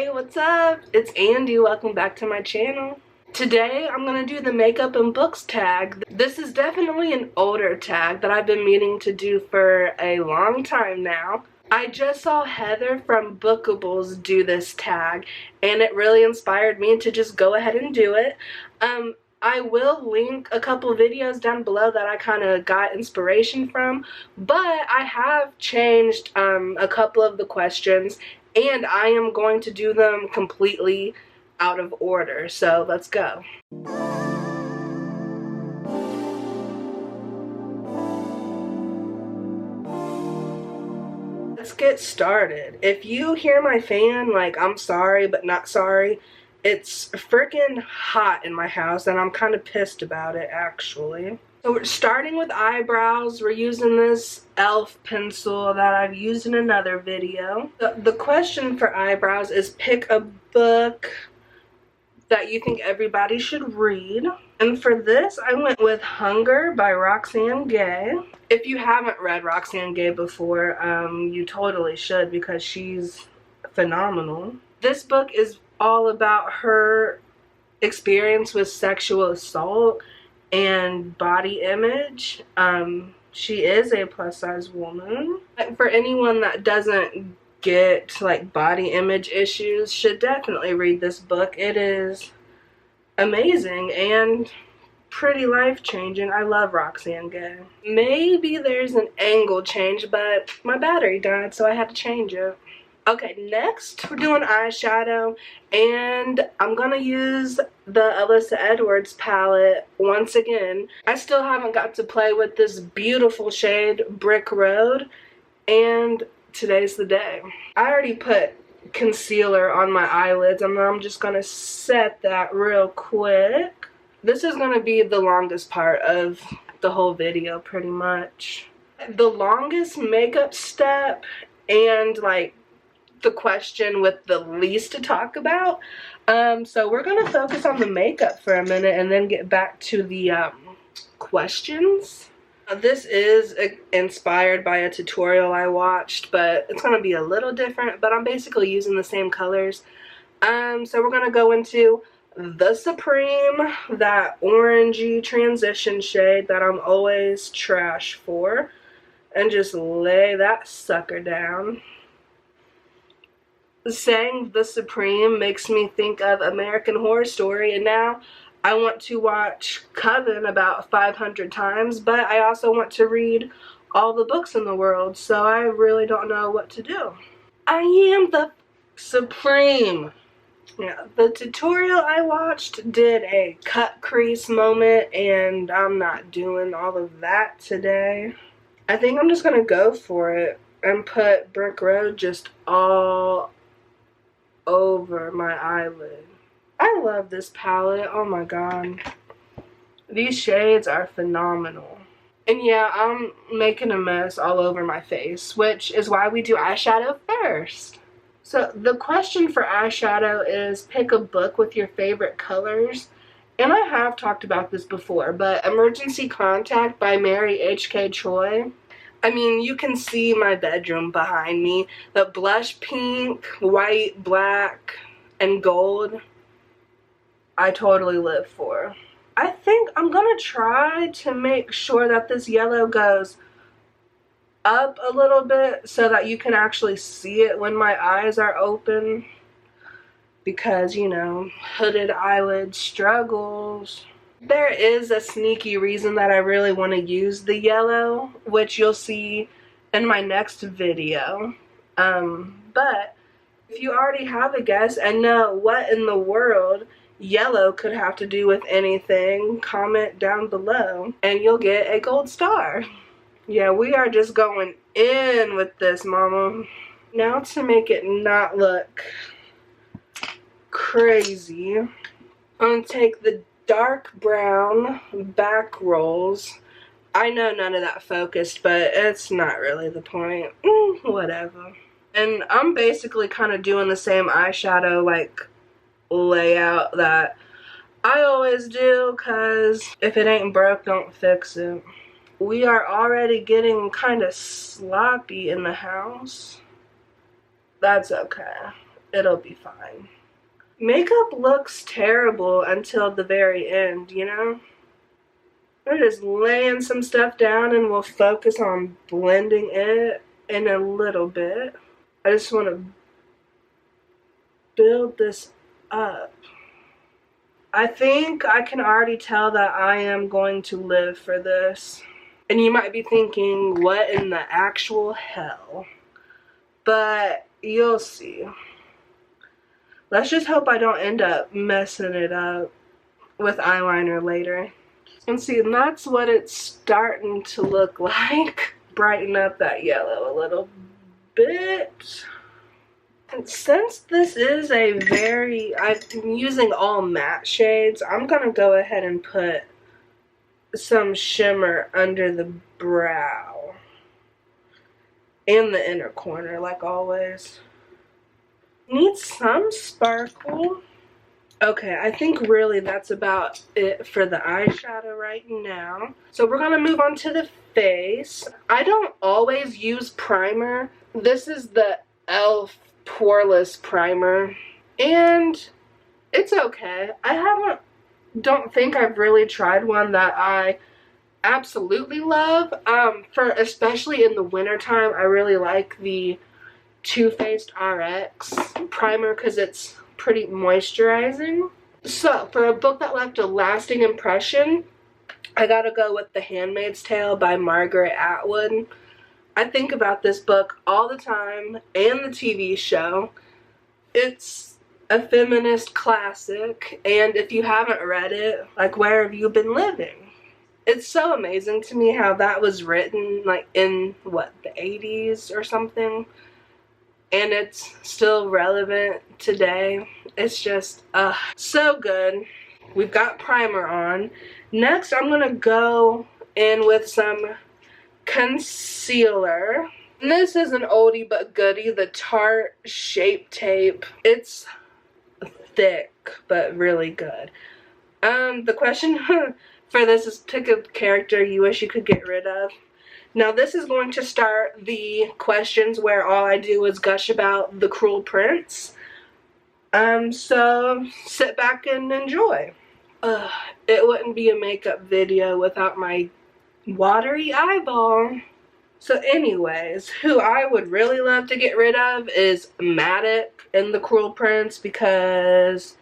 Hey, what's up? It's Andy. Welcome back to my channel. Today I'm going to do the makeup and books tag. This is definitely an older tag that I've been meaning to do for a long time now. I just saw Heather from Bookables do this tag and it really inspired me to just go ahead and do it. I will link a couple videos down below that I kind of got inspiration from, but I have changed a couple of the questions and I am going to do them completely out of order, so let's go. Let's get started. If you hear my fan, like, I'm sorry but not sorry. It's freaking hot in my house and I'm kind of pissed about it actually. So we're starting with eyebrows. We're using this e.l.f. pencil that I've used in another video. The question for eyebrows is pick a book that you think everybody should read. And for this, I went with Hunger by Roxane Gay. If you haven't read Roxane Gay before, you totally should because she's phenomenal. This book is all about her experience with sexual assault and body image. She is a plus-size woman. For anyone that doesn't get like body image issues, should definitely read this book. It is amazing and pretty life-changing. I love Roxane Gay. Maybe there's an angle change, but my battery died, so I had to change it. Okay, next we're doing eyeshadow, and I'm gonna use the ABHxAlyssaEdwards palette once again. I still haven't got to play with this beautiful shade, Brick Road, and today's the day. I already put concealer on my eyelids, and I'm just gonna set that real quick. This is gonna be the longest part of the whole video, pretty much. The longest makeup step and like the question with the least to talk about. So we're gonna focus on the makeup for a minute and then get back to the questions. This is inspired by a tutorial I watched, but it's gonna be a little different, but I'm basically using the same colors. So we're gonna go into the Supreme, that orangey transition shade that I'm always trash for, and just lay that sucker down. Saying the Supreme makes me think of American Horror Story, and now I want to watch Coven about 500 times, but I also want to read all the books in the world, so I really don't know what to do. I am the Supreme. Yeah, the tutorial I watched did a cut crease moment, and I'm not doing all of that today. I think I'm just gonna go for it and put Brick Road just all over my eyelid. I love this palette. Oh my god. These shades are phenomenal. And yeah, I'm making a mess all over my face, which is why we do eyeshadow first. So the question for eyeshadow is pick a book with your favorite colors. And I have talked about this before, but Emergency Contact by Mary H.K. Choi. I mean, you can see my bedroom behind me. The blush pink, white, black, and gold, I totally live for. I think I'm gonna try to make sure that this yellow goes up a little bit so that you can actually see it when my eyes are open. Because, you know, hooded eyelid struggles. There is a sneaky reason that I really want to use the yellow, which you'll see in my next video. But if you already have a guess and know what in the world yellow could have to do with anything, comment down below and you'll get a gold star. Yeah, we are just going in with this, mama. Now to make it not look crazy, I'm going to take the dark brown back rolls. I know none of that focused, but it's not really the point. Whatever. And I'm basically kind of doing the same eyeshadow like layout that I always do, because if it ain't broke, don't fix it. We are already getting kind of sloppy in the house. That's okay. it'll be fine. Makeup looks terrible until the very end, you know? We're just laying some stuff down and we'll focus on blending it in a little bit. I just want to build this up. I think I can already tell that I am going to live for this. And you might be thinking, what in the actual hell? But you'll see. Let's just hope I don't end up messing it up with eyeliner later. And see, and that's what it's starting to look like. Brighten up that yellow a little bit. And since this is a I'm using all matte shades, I'm gonna go ahead and put some shimmer under the brow and the inner corner, like always. Need some sparkle. Okay, I think really that's about it for the eyeshadow right now. So we're gonna move on to the face. I don't always use primer. This is the e.l.f. Poreless Primer, and it's okay. Don't think I've really tried one that I absolutely love. Especially in the wintertime, I really like the Too Faced RX primer because it's pretty moisturizing. So for a book that left a lasting impression, I gotta go with The Handmaid's Tale by Margaret Atwood. I think about this book all the time, and the TV show. It's a feminist classic, and if you haven't read it, like, where have you been living? It's so amazing to me how that was written, like, in, what, the 80s or something? And it's still relevant today. It's just, so good. We've got primer on. Next, I'm gonna go in with some concealer. And this is an oldie but goodie, the Tarte Shape Tape. It's thick, but really good. The question for this is pick a character you wish you could get rid of. Now this is going to start the questions where all I do is gush about The Cruel Prince. So sit back and enjoy. It wouldn't be a makeup video without my watery eyeball. So anyways, who I would really love to get rid of is Matic in The Cruel Prince, because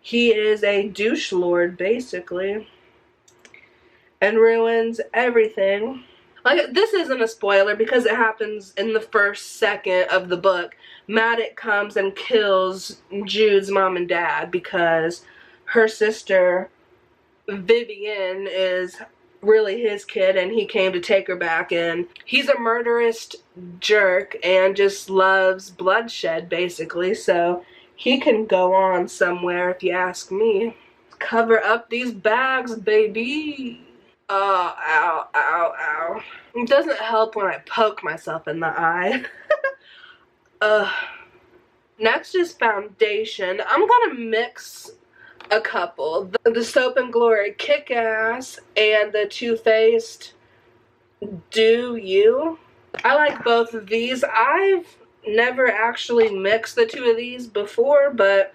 he is a douche lord basically and ruins everything. Like, this isn't a spoiler because it happens in the first second of the book. Matic comes and kills Jude's mom and dad because her sister Vivian is really his kid and he came to take her back, and he's a murderous jerk and just loves bloodshed basically, so he can go on somewhere if you ask me. Cover up these bags, baby. Oh, ow, ow, ow. It doesn't help when I poke myself in the eye. Next is foundation. I'm gonna mix a couple. The Soap and Glory Kick-Ass and the Too Faced Do You. I like both of these. I've never actually mixed the two of these before, but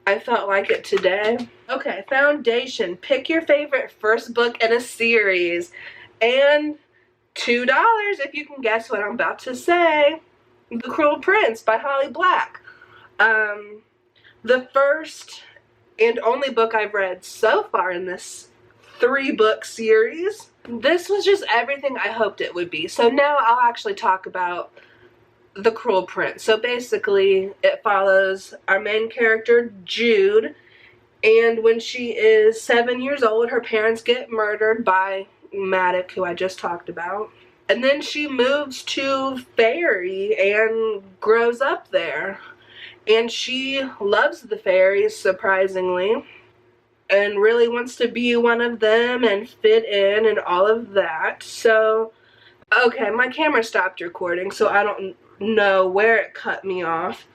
I felt like it today. Okay, foundation. Pick your favorite first book in a series. And $2 if you can guess what I'm about to say. The Cruel Prince by Holly Black. The first and only book I've read so far in this 3-book series. This was just everything I hoped it would be. So now I'll actually talk about The Cruel Prince. So basically it follows our main character Jude, and when she is 7 years old her parents get murdered by Matic, who I just talked about, and then she moves to Fairy and grows up there, and she loves the fairies surprisingly and really wants to be one of them and fit in and all of that. So okay, my camera stopped recording, so I don't know where it cut me off.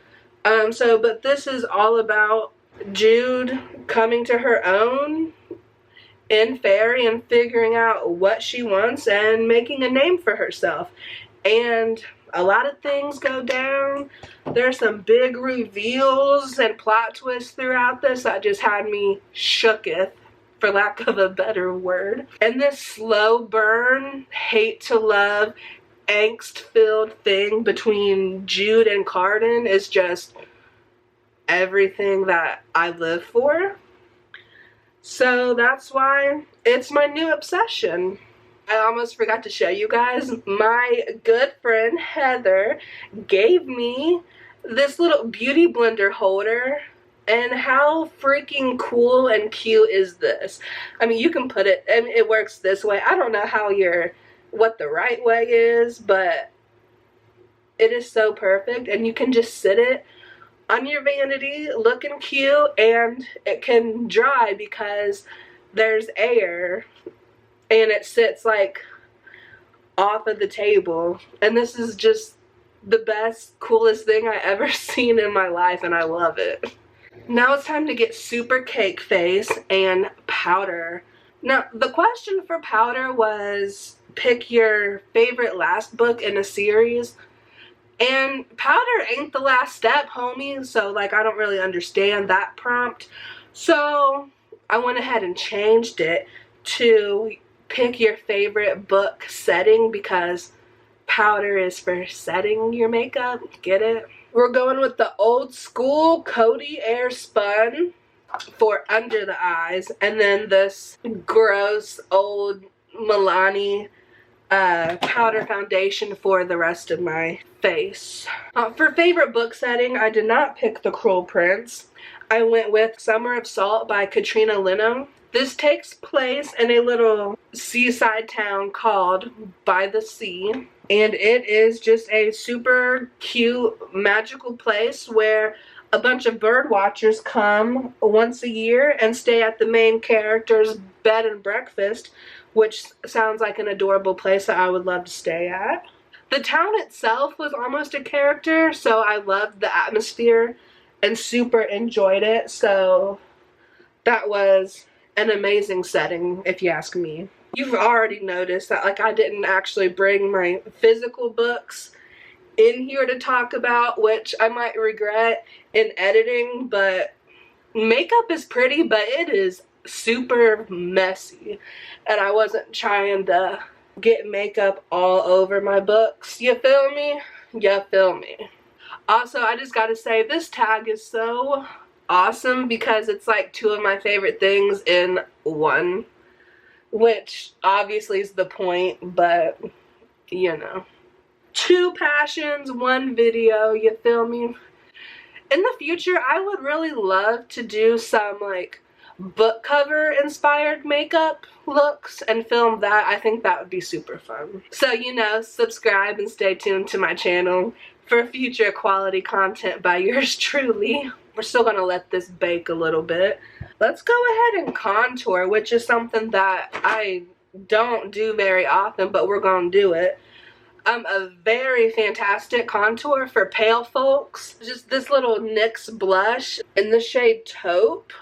But this is all about Jude coming to her own in Fairy and figuring out what she wants and making a name for herself. And a lot of things go down. There's some big reveals and plot twists throughout this that just had me shooketh, for lack of a better word. And this slow burn, hate to love, angst-filled thing between Jude and Carden is just everything that I live for. So that's why it's my new obsession. I almost forgot to show you guys. My good friend Heather gave me this little beauty blender holder. And how freaking cool and cute is this? I mean, you can put it, and it works this way. I don't know what the right way is, but it is so perfect. And you can just sit it on your vanity looking cute, and it can dry because there's air and it sits like off of the table. And this is just the best, coolest thing I ever seen in my life, and I love it. Now it's time to get super cake face and powder. Now the question for powder was pick your favorite last book in a series. And powder ain't the last step, homie. So like I don't really understand that prompt. So I went ahead and changed it to pick your favorite book setting, because powder is for setting your makeup. Get it? We're going with the old school Cody Air Spun for under the eyes, and then this gross old Milani powder foundation for the rest of my face. For favorite book setting, I did not pick The Cruel Prince. I went with Summer of Salt by Katrina Leno. This takes place in a little seaside town called By the Sea, and it is just a super cute, magical place where a bunch of bird watchers come once a year and stay at the main character's bed and breakfast, which sounds like an adorable place that I would love to stay at. The town itself was almost a character, so I loved the atmosphere and super enjoyed it, so that was an amazing setting, if you ask me. You've already noticed that like I didn't actually bring my physical books in here to talk about, which I might regret in editing, but makeup is pretty, but it is super messy, and I wasn't trying to get makeup all over my books. You feel me? You feel me? Also, I just gotta say, this tag is so awesome because it's like two of my favorite things in one, which obviously is the point, but you know, two passions, one video. You feel me? In the future, I would really love to do some like book cover inspired makeup looks and film that. I think that would be super fun. So, you know, subscribe and stay tuned to my channel for future quality content by yours truly. We're still gonna let this bake a little bit. Let's go ahead and contour, which is something that I don't do very often, but we're gonna do it. A very fantastic contour for pale folks. Just this little NYX blush in the shade Taupe.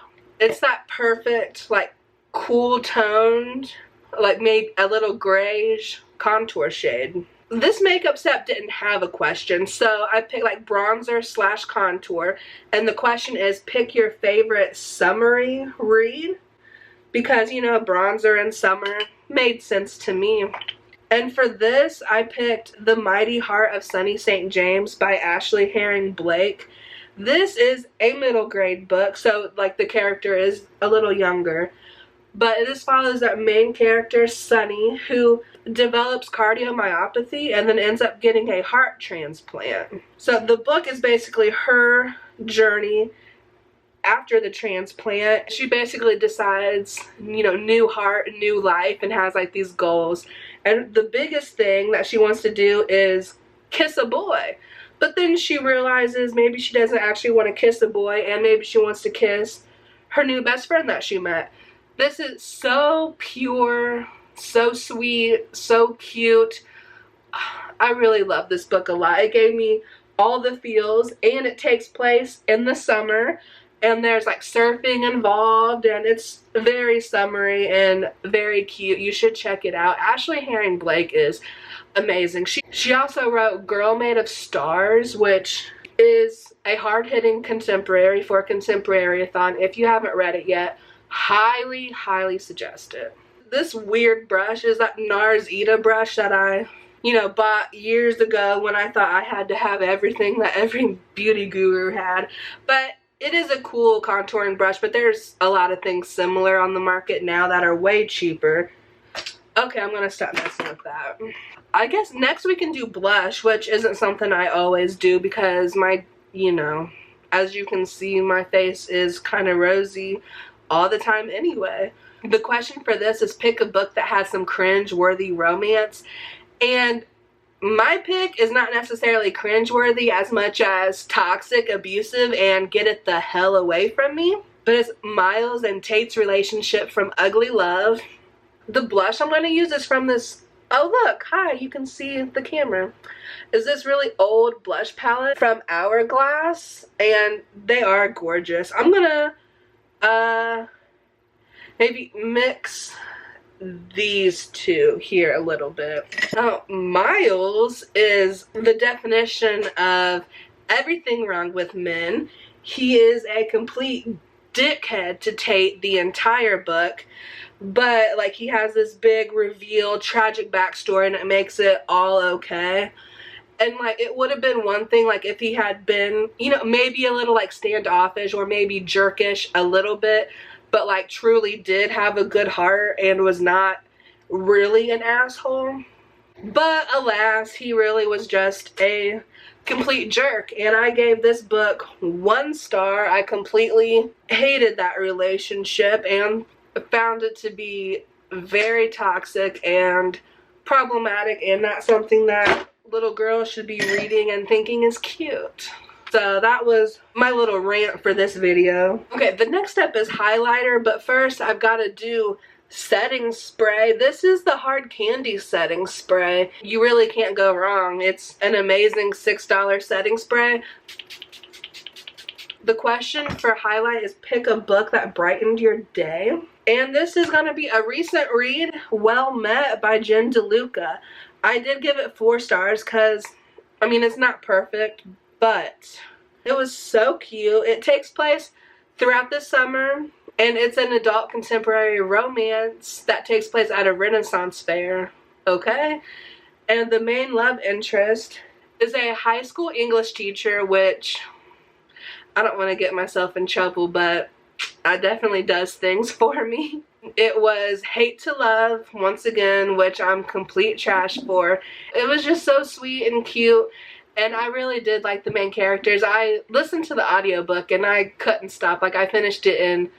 It's that perfect, like, cool toned, like maybe a little grayish contour shade. This makeup set didn't have a question, so I picked like bronzer slash contour, and the question is pick your favorite summery read, because you know bronzer in summer made sense to me. And for this I picked The Mighty Heart of Sunny St. James by Ashley Herring Blake. This is a middle grade book, so like the character is a little younger. But this follows that main character, Sunny, who develops cardiomyopathy and then ends up getting a heart transplant. So the book is basically her journey after the transplant. She basically decides, you know, new heart, new life, and has like these goals. And the biggest thing that she wants to do is kiss a boy. But then she realizes maybe she doesn't actually want to kiss a boy, and maybe she wants to kiss her new best friend that she met. This is so pure, so sweet, so cute. I really love this book a lot. It gave me all the feels, and it takes place in the summer, and there's like surfing involved, and it's very summery and very cute. You should check it out. Ashley Herring Blake is amazing. She also wrote Girl Made of Stars, which is a hard-hitting contemporary for Contemporary-a-thon. If you haven't read it yet, highly, highly suggest it. This weird brush is that NARS Ita brush that I, bought years ago when I thought I had to have everything that every beauty guru had. But it is a cool contouring brush, but there's a lot of things similar on the market now that are way cheaper. Okay, I'm gonna stop messing with that. I guess next we can do blush, which isn't something I always do because my, as you can see, my face is kind of rosy all the time anyway. The question for this is pick a book that has some cringe-worthy romance. And my pick is not necessarily cringe-worthy as much as toxic, abusive, and get it the hell away from me. But it's Miles and Tate's relationship from Ugly Love. The blush I'm going to use is from this, oh look, hi, you can see the camera. Is this really old blush palette from Hourglass, and they are gorgeous. I'm going to maybe mix these two here a little bit. Now, Miles is the definition of everything wrong with men. He is a complete dickhead to Tate the entire book, but like he has this big reveal, tragic backstory, and it makes it all okay. And like it would have been one thing like if he had been, maybe a little like standoffish or maybe jerkish a little bit, but like truly did have a good heart and was not really an asshole. But alas, he really was just a complete jerk, and I gave this book 1 star. I completely hated that relationship and found it to be very toxic and problematic, and not something that little girls should be reading and thinking is cute. So that was my little rant for this video. Okay, the next step is highlighter, but first I've got to do setting spray. This is the Hard Candy setting spray. You really can't go wrong. It's an amazing $6 setting spray. The question for highlight is pick a book that brightened your day. And this is going to be a recent read, Well Met by Jen DeLuca. I did give it 4 stars because, it's not perfect, but it was so cute. It takes place throughout the summer, and it's an adult contemporary romance that takes place at a Renaissance fair, okay? And the main love interest is a high school English teacher, which I don't want to get myself in trouble, but it definitely does things for me. It was Hate to Love, once again, which I'm complete trash for. It was just so sweet and cute, and I really did like the main characters. I listened to the audiobook and I couldn't stop. Like I finished it in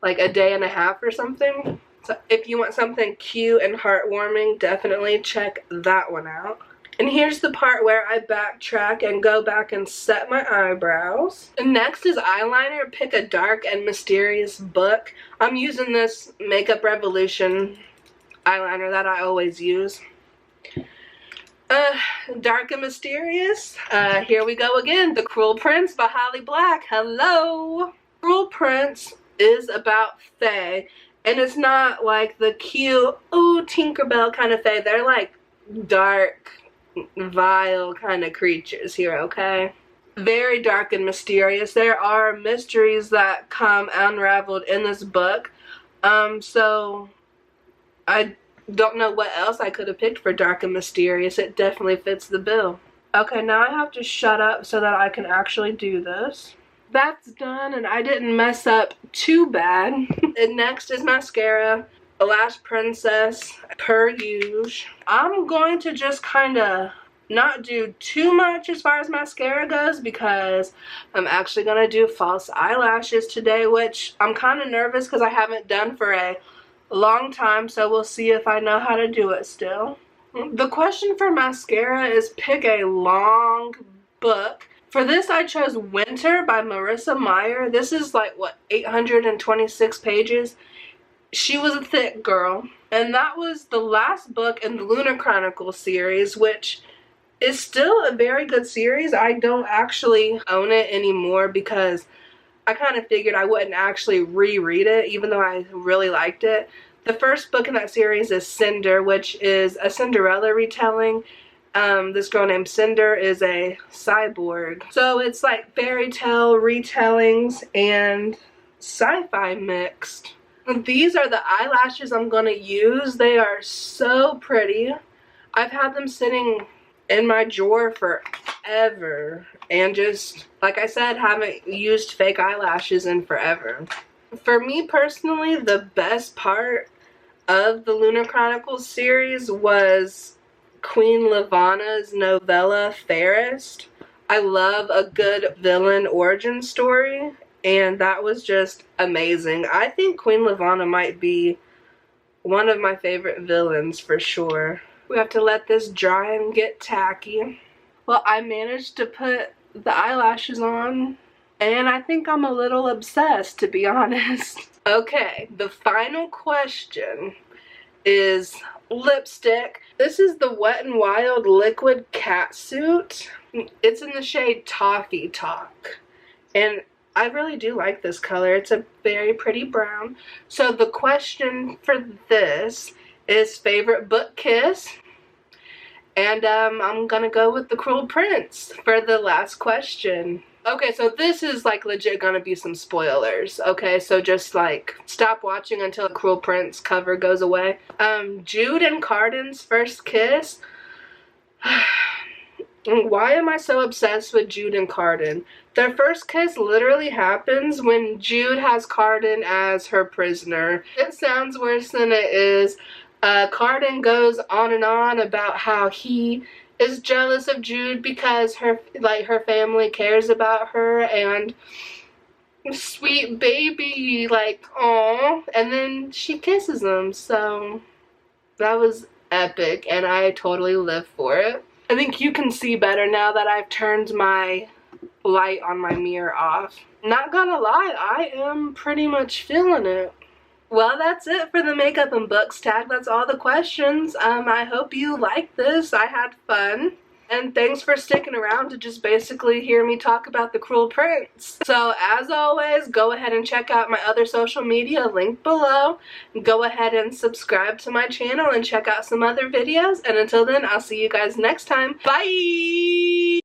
like a day and a half or something. So if you want something cute and heartwarming, definitely check that one out. And here's the part where I backtrack and go back and set my eyebrows. And next is eyeliner. Pick a dark and mysterious book. I'm using this Makeup Revolution eyeliner that I always use. Dark and mysterious. Here we go again. The Cruel Prince by Holly Black. Hello! Cruel Prince is about fae, and it's not like the cute, ooh, Tinkerbell kind of fae. They're like dark, vile kind of creatures here, okay? Very dark and mysterious. There are mysteries that come unraveled in this book. So I don't know what else I could have picked for dark and mysterious. It definitely fits the bill. Okay, now I have to shut up so that I can actually do this. That's done, and I didn't mess up too bad. And next is mascara. Lash Princess, per usual. I'm going to just kind of not do too much as far as mascara goes because I'm actually going to do false eyelashes today, which I'm kind of nervous because I haven't done for a long time, so we'll see if I know how to do it still. The question for mascara is pick a long book. For this I chose Winter by Marissa Meyer. This is like, what, 826 pages? She was a thick girl. And that was the last book in the Lunar Chronicles series, which is still a very good series. I don't actually own it anymore because I kind of figured I wouldn't actually reread it, even though I really liked it. The first book in that series is Cinder, which is a Cinderella retelling. This girl named Cinder is a cyborg. So it's like fairy tale retellings and sci-fi mixed. These are the eyelashes I'm gonna use. They are so pretty. I've had them sitting in my drawer forever, and just, like I said, haven't used fake eyelashes in forever. For me personally, the best part of the Lunar Chronicles series was Queen Levana's novella Fairest. I love a good villain origin story, and that was just amazing. I think Queen Levana might be one of my favorite villains for sure. We have to let this dry and get tacky. Well, I managed to put the eyelashes on, and I think I'm a little obsessed, to be honest. Okay, the final question is lipstick. This is the Wet n Wild Liquid Catsuit. It's in the shade Toffee Talk, and I really do like this color. It's a very pretty brown. So the question for this is favorite book kiss, and I'm gonna go with The Cruel Prince for the last question. Okay, so this is like legit gonna be some spoilers, okay? So just like stop watching until The Cruel Prince cover goes away. Jude and Carden's first kiss. Why am I so obsessed with Jude and Carden? Their first kiss literally happens when Jude has Carden as her prisoner. It sounds worse than it is. Carden goes on and on about how he is jealous of Jude because her family cares about her, and sweet baby, like, aw, and then she kisses him. So that was epic, and I totally live for it. I think you can see better now that I've turned my light on my mirror off. Not gonna lie, I am pretty much feeling it. Well, that's it for the makeup and books tag. That's all the questions. I hope you liked this. I had fun. And thanks for sticking around to just basically hear me talk about The Cruel Prince. So as always, go ahead and check out my other social media linked below. Go ahead and subscribe to my channel and check out some other videos. And until then, I'll see you guys next time. Bye!